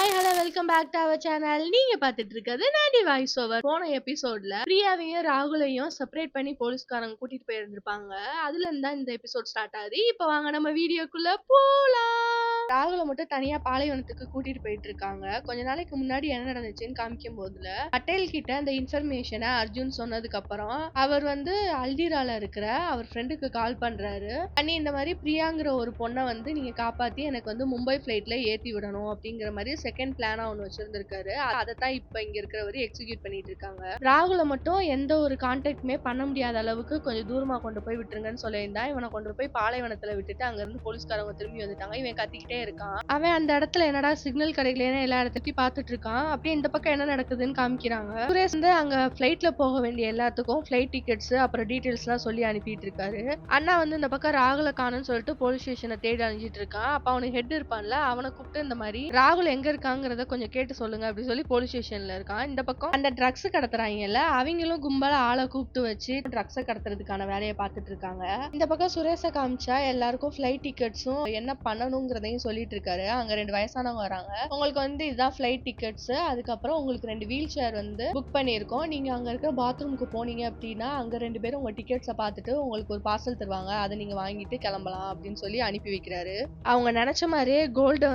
Hi hello welcome back to our channel. நீங்க பாத்துட்டு இருக்கிறது நாடி வாய்ஸ் ஓவர். போன எபிசோட்ல பிரியாவையும் ராகுலையும் செப்பரேட் பண்ணி போலீஸ்காரங்க கூட்டிட்டு போயிருந்திருப்பாங்க. அதுல இருந்தா இந்த எபிசோட் ஸ்டார்ட் ஆகுது. இப்ப வாங்க நம்ம வீடியோக்குள்ள போலாம். ராகுலை மட்டும் தனியா பாலைவனத்துக்கு கூட்டிட்டு போயிட்டு இருக்காங்க. கொஞ்ச நாளைக்கு முன்னாடி என்ன நடந்துச்சுன்னு காமிக்கும் போதுல பட்டேல் கிட்ட அந்த இன்ஃபர்மேஷனை அர்ஜுன் சொன்னதுக்கு அப்புறம் அவர் அல்டிரால இருக்கிற அவர் ஃப்ரெண்டுக்கு கால் பண்றாரு. பண்ணி இந்த மாதிரி பிரியாங்கிற ஒரு பொண்ணை நீங்க காப்பாத்தி எனக்கு மும்பை ஃபிளைட்ல ஏத்தி விடணும் அப்படிங்கிற மாதிரி செகண்ட் பிளானா ஒண்ணு வச்சிருந்திருக்காரு. அதைத்தான் இப்ப இங்க இருக்கிறவரு எக்ஸிக்யூட் பண்ணிட்டு இருக்காங்க. ராகுலை மட்டும் எந்த ஒரு கான்டாக்டுமே பண்ண முடியாத அளவுக்கு கொஞ்சம் தூரமா கொண்டு போய் விட்டுருங்கன்னு சொல்லியிருந்தா இவனை கொண்டு போய் பாலைவனத்துல விட்டுட்டு அங்க இருந்து போலீஸ்காரங்க திரும்பி வந்துட்டாங்க. இவன் கத்திக்கிட்டே இருக்கான். அவன் அந்த இடத்துல என்னடா சிக்னல் கிடைக்கலன்னு எல்லா இடத்தையும் பார்த்துட்டு இருக்கான். அப்படியே இந்த பக்கம் என்ன நடக்குதுன்னு காமிக்கிறாங்க. சுரேஷ் அங்க பிளைட்ல போக வேண்டிய எல்லாத்துக்கும் பிளைட் டிக்கெட்ஸ் அப்புறம் டீடைல்ஸ் எல்லாம் சொல்லி அனுப்பிட்டு இருக்காரு. அண்ணா இந்த பக்கம் ராகுல காணும்னு சொல்லிட்டு போலீஸ் ஸ்டேஷனை தேடி அழிஞ்சிட்டு இருக்கான். அப்ப அவனுக்கு ஹெட் இருப்பான்ல, அவனை கூப்பிட்டு இந்த மாதிரி ராகுல் எங்க இருக்காங்கிறத கொஞ்சம் கேட்டு சொல்லுங்க அப்படின்னு சொல்லி போலீஸ் ஸ்டேஷன்ல இருக்கான். இந்த பக்கம் அந்த ட்ரக்ஸ் கடத்துறாங்கல்ல, அவங்களும் கும்பல ஆளை கூப்பிட்டு வச்சு ட்ரக்ஸை கடத்துறதுக்கான வேலையை பார்த்துட்டு இருக்காங்க. இந்த பக்கம் சுரேஷை காமிச்சா எல்லாருக்கும் பிளைட் டிக்கெட்ஸும் என்ன பண்ணணுங்கிறதையும் சொல்லிட்டு இருக்காரு. அங்க 2 வயசானவங்க வராங்க. உங்களுக்கு இதுதான் பிளைட் டிக்கெட்ஸ், அதுக்கப்புறம் உங்களுக்கு 2 வீல் சேர் புக் பண்ணியிருக்கோம். நீங்க அங்க இருக்க பாத்ரூமுக்கு போனீங்க அப்படின்னா அங்க 2 பேரும் உங்க டிக்கெட்ஸை பார்த்துட்டு உங்களுக்கு ஒரு பார்சல் தருவாங்க. அதை நீங்க வாங்கிட்டு கிளம்பலாம் அப்படின்னு சொல்லி அனுப்பி வைக்கிறாரு. அவங்க நினைச்ச மாதிரியே கோல்டு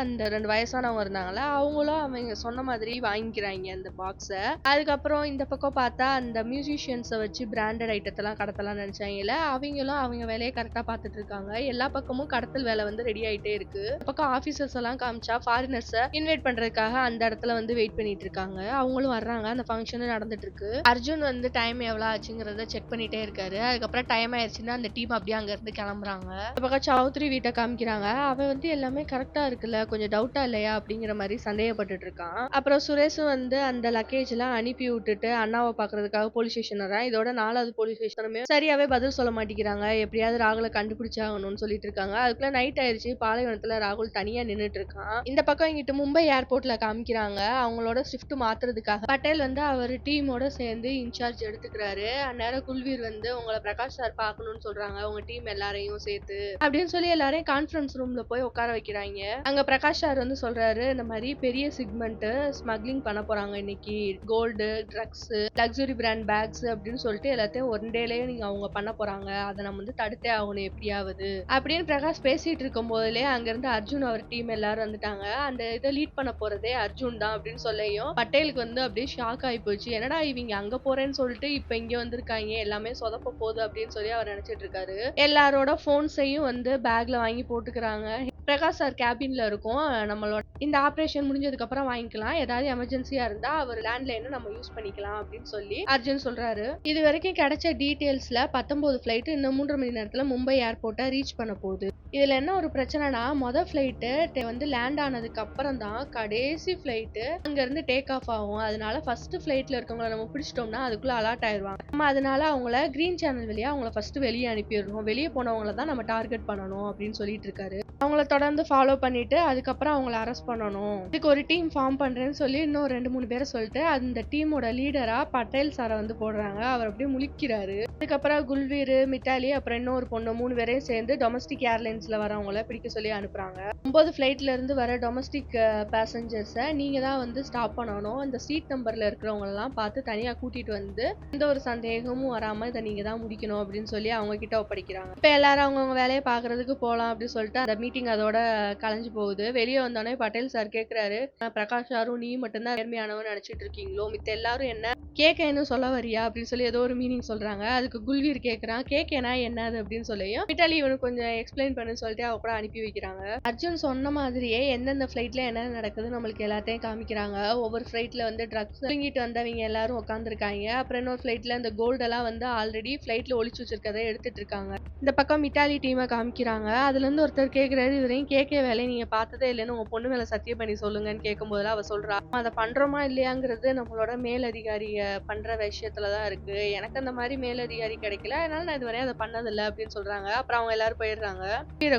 அந்த 2 வயசானவங்க இருந்தாங்களா, அவங்களும் அவங்க சொன்ன மாதிரி வாங்கிக்கிறாங்க அந்த பாக்ஸை. அதுக்கப்புறம் இந்த பக்கம் பார்த்தா அந்த மியூசிஷியன்ஸை வச்சு பிராண்டட் ஐட்டத்தெல்லாம் கடத்தலாம் நினைச்சாங்கல்ல, அவங்களும் அவங்க வேலையை கரெக்டா பார்த்துட்டு இருக்காங்க. எல்லா பக்கமும் கடத்தல் வேலை ரெடி ஆயிட்டே இருக்கு. பக்கம் ஆபீசர்ஸ் எல்லாம் காமிச்சா ஃபாரினர்ஸை இன்வைட் பண்றதுக்காக அந்த இடத்துல வெயிட் பண்ணிட்டு இருக்காங்க. அவங்களும் வர்றாங்க. அந்த ஃபங்க்ஷன் நடந்துட்டு இருக்கு. அர்ஜுன் டைம் எவ்வளவு ஆச்சுங்கிறத செக் பண்ணிட்டே இருக்காரு. அதுக்கப்புறம் டைம் ஆயிடுச்சுன்னா அந்த டீம் அப்படியே அங்க இருந்து கிளம்புறாங்க. பக்கம் சௌத்ரி வீட்டை காமிக்கிறாங்க. அவன் எல்லாமே கரெக்டா இருக்குல்ல, கொஞ்சம் டவுட்டா இல்லையா அப்படிங்கிற மாதிரி சந்தேகப்பட்டுட்டு இருக்கான். அப்புறம் சுரேஷும் அந்த லக்கேஜ் எல்லாம் அனுப்பி விட்டுட்டு அண்ணாவை பாக்குறதுக்காக போலீஸ் ஸ்டேஷன் வரான். இதோட 4வது போலீஸ் ஸ்டேஷனுமே சரியாவே பதில் சொல்ல மாட்டேங்கிறாங்க. எப்படியாவது ராகுலை கண்டுபிடிச்சாகணும்னு சொல்லிட்டு இருக்காங்க. அதுக்குள்ள நைட் ஆயிடுச்சு. பாலைவனத்துல ராகுல் தனியா நின்னுட்டு இருக்கான். இந்த பக்கம் இங்கிட்டு மும்பை ஏர்போர்ட்ல காமிக்கிறாங்க. அவங்களோட ஷிஃப்ட் மாத்துறதுக்காக பட்டேல் அவர் டீமோட சேர்ந்து இன்சார்ஜ் எடுத்துக்கிறாரு. அந்நேரம் குல்வீர் உங்களை பிரகாஷ் சார் பாக்கணும்னு சொல்றாங்க, உங்க டீம் எல்லாரையும் சேர்த்து அப்படின்னு சொல்லி எல்லாரையும் கான்ஃபரன்ஸ் ரூம்ல போய் உட்கார வைக்கிறாங்க. அங்க பிரகாஷ் சார் சொல்றாரு, இந்த மாதிரி பெரிய சிக்மெண்ட் ஸ்மக்லிங் பண்ண போறாங்க இன்னைக்கு. Gold, drugs, luxury brand bags அப்படின்னு சொல்லிட்டு எல்லாத்தையும் ஒன் டேலயே நீங்க அவங்க பண்ண போறாங்க. அதை நம்ம தடுத்தே ஆகணும் எப்படியாவது அப்படின்னு பிரகாஷ் பேசிட்டு இருக்கும் போதுலே அங்க இருந்து அர்ஜுன் அவர் டீம் எல்லாரும் வந்துட்டாங்க. அந்த இதை லீட் பண்ண போறதே அர்ஜுன் தான் அப்படின்னு சொல்லியும் பட்டேலுக்கு அப்படியே ஷாக் ஆகி போச்சு. என்னடா இவங்க அங்க போறேன்னு சொல்லிட்டு இப்ப இங்க வந்திருக்காங்க, எல்லாமே சொதப்ப போகுது அப்படின்னு சொல்லி அவர் நினைச்சிட்டு இருக்காரு. எல்லாரோட போன்ஸையும் பேக்ல வாங்கி போட்டுக்கிறாங்க. பிரகாஷ் சார் கேபின்ல இருக்கும். நம்மளோட இந்த ஆபரேஷன் முடிஞ்சதுக்கு அப்புறம் வாங்கிக்கலாம், ஏதாவது எமர்ஜென்சியா இருந்தா அவர் லேண்ட்லைனை நம்ம யூஸ் பண்ணிக்கலாம் அப்படின்னு சொல்லி அர்ஜுன் சொல்றாரு. இது வரைக்கும் கிடைச்ச டீடைல்ஸ்ல 19 பிளைட் இன்னும் 3 மணி நேரத்துல மும்பை ஏர்போர்ட்டை ரீச் பண்ண போகுது. இதுல என்ன ஒரு பிரச்சனைனா, மொதல் பிளைட் லேண்ட் ஆனதுக்கு அப்புறம் தான் கடைசி பிளைட் அங்க இருந்து டேக் ஆஃப் ஆகும். அதனால ஃபர்ஸ்ட் பிளைட்ல இருக்கவங்களை நம்ம பிடிச்சிட்டோம்னா அதுக்குள்ள அலர்ட் ஆயிடுவாங்க. நம்ம அதனால அவங்கள கிரீன் சேனல் வழியா அவங்கள ஃபர்ஸ்ட் வெளியே அனுப்பிடணும். வெளியே போனவங்கள தான் நம்ம டார்கெட் பண்ணணும் அப்படின்னு சொல்லிட்டு இருக்காரு. அவங்கள தொடர்ந்து ஃபாலோ பண்ணிட்டு அதுக்கப்புறம் அவங்கள அரெஸ்ட் பண்ணணும். இதுக்கு ஒரு டீம் ஃபார்ம் பண்றேன்னு சொல்லி இன்னும் 2-3 பேரை சொல்லிட்டு அந்த டீமோட லீடரா பட்டேல் சாரை போடுறாங்க. அவர் அப்படியே முழிக்கிறாரு. அதுக்கப்புறம் குல்வீர், மித்தாலி அப்புறம் இன்னொரு பொண்ணு 3 பேரையும் சேர்ந்து டொமஸ்டிக் ஏர்லைன்ஸ்ல வரவங்கள பிடிக்க சொல்லி அனுப்புறாங்க. 9 பிளைட்ல இருந்து வர டொமஸ்டிக் பேசஞ்சர்ஸை நீங்க தான் ஸ்டாப் பண்ணணும். அந்த சீட் நம்பர்ல இருக்கிறவங்க எல்லாம் பார்த்து தனியா கூட்டிட்டு எந்த ஒரு சந்தேகமும் வராம இதை நீங்க தான் முடிக்கணும் அப்படின்னு சொல்லி அவங்க கிட்ட ஒப்படைக்கிறாங்க. இப்ப எல்லாரும் அவங்கவுங்க வேலையை பாக்குறதுக்கு போலாம் அப்படின்னு சொல்லிட்டு அந்த மீட்டிங் அதோட கலைஞ்சு போகுது. வெளியே வந்தோடனே பட்டேல் சார் கேக்குறாரு, பிரகாஷ் சாரும் நீ மட்டும்தான் நேர்மையானவன் நினைச்சிட்டு இருக்கீங்களோ, மித்த எல்லாரும் என்ன கேக்கேன்னு சொல்ல வரியா அப்படின்னு சொல்லி ஏதோ ஒரு மீனிங் சொல்றாங்க. அதுக்கு குல்வீர் கேக்குறான், கேக்கேனா என்னது அப்படின்னு சொல்லியும் மிட்டாலி இவனுக்கு கொஞ்சம் எக்ஸ்பிளைன் பண்ணு சொல்லிட்டு அவ கூட அனுப்பி வைக்கிறாங்க. அர்ஜுன் சொன்ன மாதிரியே எந்தெந்த பிளைட்ல என்ன நடக்குது நம்மளுக்கு எல்லாத்தையும் காமிக்கிறாங்க. ஒவ்வொரு பிளைட்ல ட்ரக்ஸ் தூங்கிட்டு வந்தவங்க எல்லாரும் உட்காந்துருக்காங்க. அப்புறம் இன்னொரு பிளைட்ல இந்த கோல்டு எல்லாம் ஆல்ரெடி பிளைட்ல ஒளிச்சு வச்சிருக்கதை எடுத்துட்டு இருக்காங்க. இந்த பக்கம் மிட்டாலி டீமை காமிக்கிறாங்க. அதுல இருந்து ஒருத்தர் கேக்குறாரு, இதுவரையும் கேட்க வேலையை நீங்க பார்த்ததே இல்லைன்னு உங்க பொண்ணு மேல சத்தியம் பண்ணி சொல்லுங்கன்னு கேட்கும் போதெல்லாம் அவ சொல்றா, அதை பண்றோமா இல்லையாங்கிறது நம்மளோட மேலதிகாரிய பண்ற விஷயத்துலதான் இருக்கு. எனக்கு அந்த மாதிரி மேலதிகாரி கிடைக்கல, அதனால நான் இதுவரையும் அதை பண்ணதில்லை அப்படின்னு சொல்றாங்க. அப்புறம் அவங்க எல்லாரும் போயிடுறாங்க.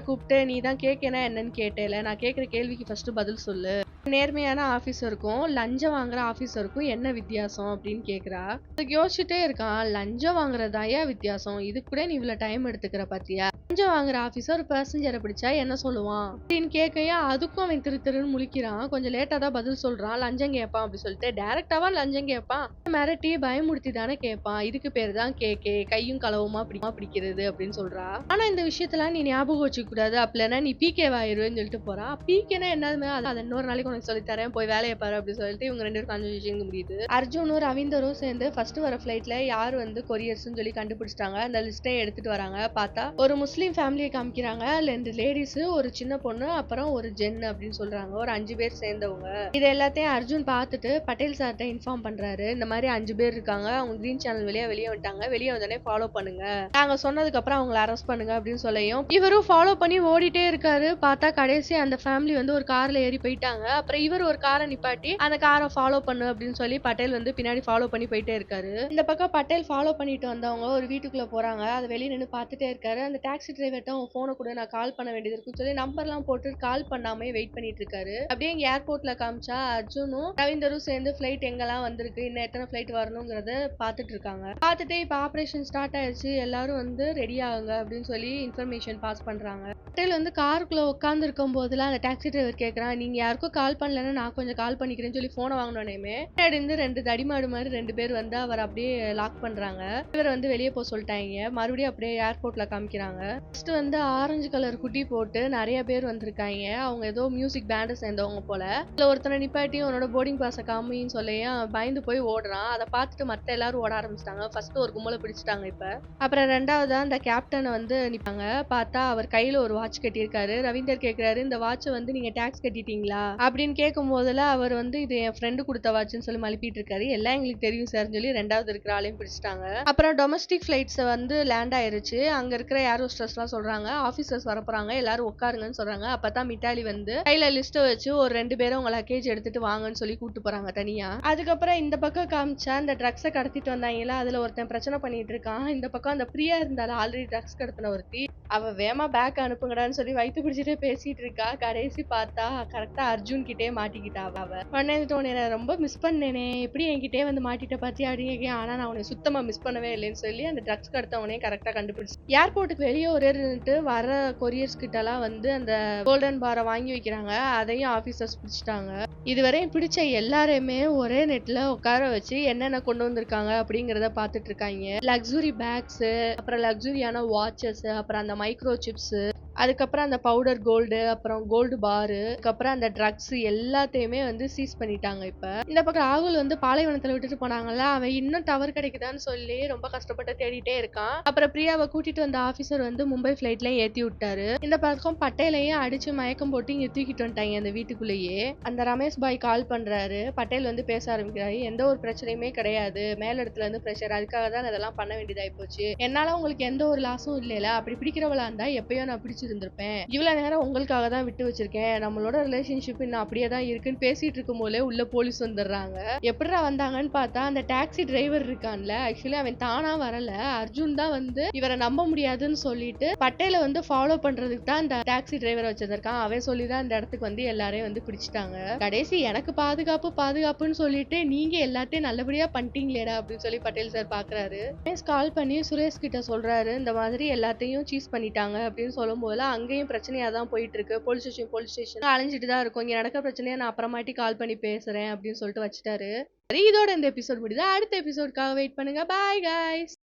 கூப்பிட்டு நீ தான் கேட்கனா என்னன்னு கேட்டேல, நான் கேட்கிற கேள்விக்கு ஃபர்ஸ்ட் பதில் சொல்லு. நேர்மையான ஆபீசருக்கும் லஞ்சம் வாங்குற ஆபீசருக்கும் என்ன வித்தியாசம் அப்படின்னு கேக்குறா. அதுக்கு யோசிச்சுட்டே இருக்கான். லஞ்சம் வாங்குறதாயா வித்தியாசம், இது கூட நீ இவ்வளவு டைம் எடுத்துக்கிற பாத்தியா, லஞ்சம் வாங்குற ஆபீசர் பேசஞ்சரை பிடிச்சா என்ன சொல்லுவான் அப்படின்னு கேட்கையா அதுக்கும் அவன் திருன்னு முழிக்கிறான். கொஞ்சம் லேட்டா தான் பதில் சொல்றான். லஞ்சம் கேட்பான் அப்படி சொல்லிட்டு டைரக்டாவா லஞ்சம் கேட்பான். மிரட்டி பயமுறுத்தி தானே கேட்பான். இதுக்கு பேரு தான் கேக்கே, கையும் களவுமா பிடிக்கிறது அப்படின்னு சொல்றா. ஆனா இந்த விஷயத்தெல்லாம் நீ ஞாபகம் வச்சுக்க கூடாது, அப்படின்னா நீ பிகேவாயிருவேன்னு சொல்லிட்டு போறா. பிகேனா என்னதுமே அதை இன்னொரு நாளைக்கு உனக்கு சொல்லித்தரேன், போய் வேலையை பாரு அப்படின்னு சொல்லிட்டு இவங்க 2 பேரும் கான்வர்சேஷன் முடியுது. அர்ஜுனும் ரவீந்தரும் சேர்ந்து ஃபர்ஸ்ட் வர ஃபிளைட்ல யார் வந்து கொரியர்ஸ்னு சொல்லி கண்டுபிடிச்சிட்டாங்க. அந்த லிஸ்ட்டை எடுத்துட்டு வராங்க. பார்த்தா ஒரு முஸ்லீம் ஃபேமிலியை காமிக்கிறாங்க. 2 லேடிஸ், ஒரு சின்ன பொண்ணு, அப்புறம் ஒரு ஜென் அப்படின்னு சொல்றாங்க. ஒரு 5 பேர் சேர்ந்தவங்க. இது எல்லாத்தையும் அர்ஜுன் பார்த்துட்டு பட்டேல் சார்ட்ட இன்ஃபார்ம் பண்றாரு. இந்த மாதிரி 5 பேர் இருக்காங்க, அவங்க கிரீன் சேனல் வெளியே வந்துட்டாங்க, வெளியே வந்தோடனே ஃபாலோ பண்ணுங்க, நாங்க சொன்னதுக்கு அப்புறம் அவங்களை அரெஸ்ட் பண்ணுங்க அப்படின்னு சொல்லியும் இவரும் ஃபாலோ பண்ணி ஓடிட்டே இருக்காரு. பார்த்தா கடைசி அந்த ஃபேமிலி வந்து ஒரு கார்ல ஏறி போயிட்டாங்க. அப்புறம் இவர் ஒரு காரை நிப்பாட்டி அந்த காரை ஃபாலோ பண்ணு அப்படின்னு சொல்லி பட்டேல் வந்து பின்னாடி ஃபாலோ பண்ணி போயிட்டே இருக்காரு. இந்த பக்கம் பட்டேல் ஃபாலோ பண்ணிட்டு வந்தவங்க ஒரு வீட்டுக்குள்ள போறாங்க. அதை வெளியே நின்று பார்த்துட்டே இருக்காரு. அந்த டாக்ஸி டிரைவர்ட்ட உன் போனை கூட நான் கால் பண்ண வேண்டியது இருக்குன்னு சொல்லி நம்பர்லாம் போட்டு கால் பண்ணாமே வெயிட் பண்ணிட்டு இருக்காரு. அப்படியே இங்க ஏர்போர்ட்ல காமிச்சா அர்ஜுனும் ரவீந்தரும் சேர்ந்து ஃபிளைட் எங்கெல்லாம் வந்திருக்கு, இன்னும் எத்தனை ஃபிளைட் வரணுங்கிறத பார்த்துட்டு இருக்காங்க. பார்த்துட்டு இப்ப ஆபரேஷன் ஸ்டார்ட் ஆயிடுச்சு, எல்லாரும் வந்து ரெடி ஆகுங்க அப்படின்னு சொல்லி இன்ஃபர்மேஷன் பாஸ் பண்றாங்க. பட்டேல் வந்து காருக்குள்ள உட்கார்ந்து இருக்கும் போதுலாம் அந்த டாக்ஸி டிரைவர் கேட்கறான், நீங்க யாருக்கும் கால் பண்ணலன்னா நான் கொஞ்சம் கால் பண்ணிக்கிறேன்னு சொல்லி போனை வாங்கினோடனே இருந்து 2 தடிமாடு மாதிரி 2 பேர் வந்து அவர் அப்படியே லாக் பண்றாங்க. இவர் வந்து வெளியே போக சொல்லிட்டாங்க. மறுபடியும் அப்படியே ஏர்போர்ட்ல காமிக்கிறாங்க. ஃபர்ஸ்ட் வந்து ஆரஞ்சு கலர் குட்டி போட்டு நிறைய பேர் வந்திருக்காங்க. அவங்க ஏதோ மியூசிக் பேண்டை சேர்ந்தவங்க போல. இதுல ஒருத்தனை நிப்பாட்டி உன்னோட போர்டிங் பாஸை காமின்னு சொல்லியும் பயந்து போய் ஓடுறான். அதை பார்த்துட்டு மத்த எல்லாரும் ஓட ஆரம்பிச்சிட்டாங்க. ஃபர்ஸ்ட் ஒரு கும்பலை பிடிச்சிட்டாங்க. இப்ப அப்புறம் ரெண்டாவதா அந்த கேப்டனை வந்து நிப்பாங்க. பார்த்தா அவர் கையில ஒரு வாட்ச் கட்டியிருக்காரு. ரவீந்தர் கேட்கிறாரு, இந்த வாட்சை வந்து நீங்க டாக்ஸ் கட்டிட்டீங்களா அப்படின்னு கேட்கும் போதுல அவர் வந்து இது என் ஃப்ரெண்டு கொடுத்த வாட்ச்னு சொல்லி மழுப்பிட்டு இருக்காரு. எல்லாம் எங்களுக்கு தெரியும் சார்னு சொல்லி ரெண்டாவது இருக்கிற ஆளையும் பிடிச்சிட்டாங்க. அப்புறம் டொமஸ்டிக் ஃபிளைட்ஸ் வந்து லேண்ட் ஆயிருச்சு. அங்க இருக்கிற ஏர் ஹோஸ்டர்ஸ் எல்லாம் சொல்றாங்க, ஆபீசர்ஸ் வரப்போறாங்க, எல்லாரும் உட்காருங்கன்னு சொல்றாங்க. அப்பதான் மிட்டாலி வந்து கையில லிஸ்ட் வச்சு ஒரு 2 பேரும் உங்க லக்கேஜ் எடுத்துட்டு வாங்கன்னு சொல்லி கூட்டு போறாங்க தனியா. அதுக்கப்புறம் இந்த பக்கம் காமிச்சா இந்த ட்ரக்ஸை கடத்திட்டு வந்தாங்களா, அதுல ஒருத்தன் பிரச்சனை பண்ணிட்டு இருக்கான். இந்த பக்கம் அந்த பிரியா இருந்தால ஆல்ரெடி ட்ரக்ஸ் கடத்தின ஒருத்தி, அவ வேமா பேக் அனுப்புங்கடான்னு சொல்லி வயிற்று பிடிச்சிட்டே பேசிட்டு இருக்கா. கடைசி பார்த்தா கரெக்டா அர்ஜுன் கிட்டே மாட்டிக்கிட்டா. அவ உடனே ரொம்ப மிஸ் பண்ணேனே, எப்படி என்கிட்டே வந்து மாட்டிட்ட பாத்தியா அப்படின்னு. ஆனா நான் உன்னை சுத்தமா மிஸ் பண்ணவே இல்லைன்னு சொல்லி அந்த ட்ரக்ஸ் கடத்தவனே கரெக்டா கண்டுபிடிச்சு ஏர்போர்ட்டுக்கு வெளியே ஒரே இருந்துட்டு வர கொரியர்ஸ் கிட்ட எல்லாம் வந்து அந்த கோல்டன் பாரை வாங்கி வைக்கிறாங்க. அதையும் ஆபீசர்ஸ் பிடிச்சிட்டாங்க. இதுவரையும் பிடிச்ச எல்லாரையுமே ஒரே நெட்ல உட்கார வச்சு என்னென்ன கொண்டு வந்திருக்காங்க அப்படிங்கறத பாத்துட்டு இருக்காங்க. லக்ஸுரி பேக்ஸ், அப்புறம் லக்ஸுரியான வாட்சஸ், அப்புறம் அந்த மைக்ரோ சிப்ஸ், அதுக்கப்புறம் அந்த பவுடர் கோல்டு, அப்புறம் கோல்டு பாரு, அதுக்கப்புறம் அந்த ட்ரக்ஸ் எல்லாத்தையுமே வந்து சீஸ் பண்ணிட்டாங்க. இப்ப இந்த பக்கம் ராகுல் வந்து பாலைவனத்துல விட்டுட்டு போனாங்கல்ல, அவன் இன்னும் டவர் கிடைக்குதான்னு சொல்லி ரொம்ப கஷ்டப்பட்டு தேடிட்டே இருக்கான். அப்புறம் பிரியாவை கூட்டிட்டு வந்த ஆபீசர் வந்து மும்பை பிளைட்ல ஏத்தி விட்டாரு. இந்த பக்கம் பட்டேலையும் அடிச்சு மயக்கம் போட்டு இங்க தூக்கிட்டு வந்துட்டாங்க அந்த வீட்டுக்குள்ளேயே. அந்த ரமேஷ் பாய் கால் பண்றாரு. பட்டேல் வந்து பேச ஆரம்பிக்கிறாரு, எந்த ஒரு பிரச்சனையுமே கிடையாது, மேல இடத்துல இருந்து பிரஷர், அதுக்காக தான் இதெல்லாம் பண்ண வேண்டியதாயி போச்சு, என்னால உங்களுக்கு எந்த ஒரு லாஸும் இல்லைல, அப்படி பிடிக்கிறவளா இருந்தா எப்பயோ நான் பிடிச்சு இருந்திருப்பேன், இவ்வளவு நேரம் உங்களுக்காக தான் விட்டு வச்சிருக்கேன், நம்மளோட ரிலேஷன்ஷிப் இன்னும் அப்படியே தான் இருக்குன்னு பேசிட்டு இருக்கும் போதே உள்ள போலீஸ் வந்துடுறாங்க. எப்படிடா வந்தாங்கன்னு பார்த்தா அந்த டாக்ஸி டிரைவர் இருக்கான்ல, ஆக்சுவலி அவன் தானா வரல, அர்ஜுன் தான் வந்து இவரை நம்ப முடியாதுன்னு சொல்லிட்டு பட்டேல வந்து ஃபாலோ பண்றதுக்கு தான் இந்த டாக்ஸி டிரைவர் வச்சிருக்கான். அவன் சொல்லிதான் இந்த இடத்துக்கு வந்து எல்லாரையும் வந்து பிடிச்சிட்டாங்க. கடைசி எனக்கு பாதுகாப்புன்னு சொல்லிட்டு நீங்க எல்லாத்தையும் நல்லபடியா பண்ணிட்டீங்களேடா அப்படின்னு சொல்லி பட்டேல் சார் பாக்குறாரு. கால் பண்ணி சுரேஷ் கிட்ட சொல்றாரு, இந்த மாதிரி எல்லாத்தையும் சீஸ் பண்ணிட்டாங்க அப்படின்னு சொல்லும் போது அங்கேயும் பிரச்சனையா தான் போயிட்டு இருக்கு, போலீஸ் ஸ்டேஷன் அலைஞ்சிட்டு தான் இருக்கும், இங்க நடக்க பிரச்சனையா நான் அப்புறமாட்டி கால் பண்ணி பேசுறேன் அப்படின்னு சொல்லிட்டு வச்சுட்டாரு. இதோட இந்த எபிசோட் முடியுது. அடுத்த எபிசோடுக்காக வெயிட் பண்ணுங்க. Bye guys.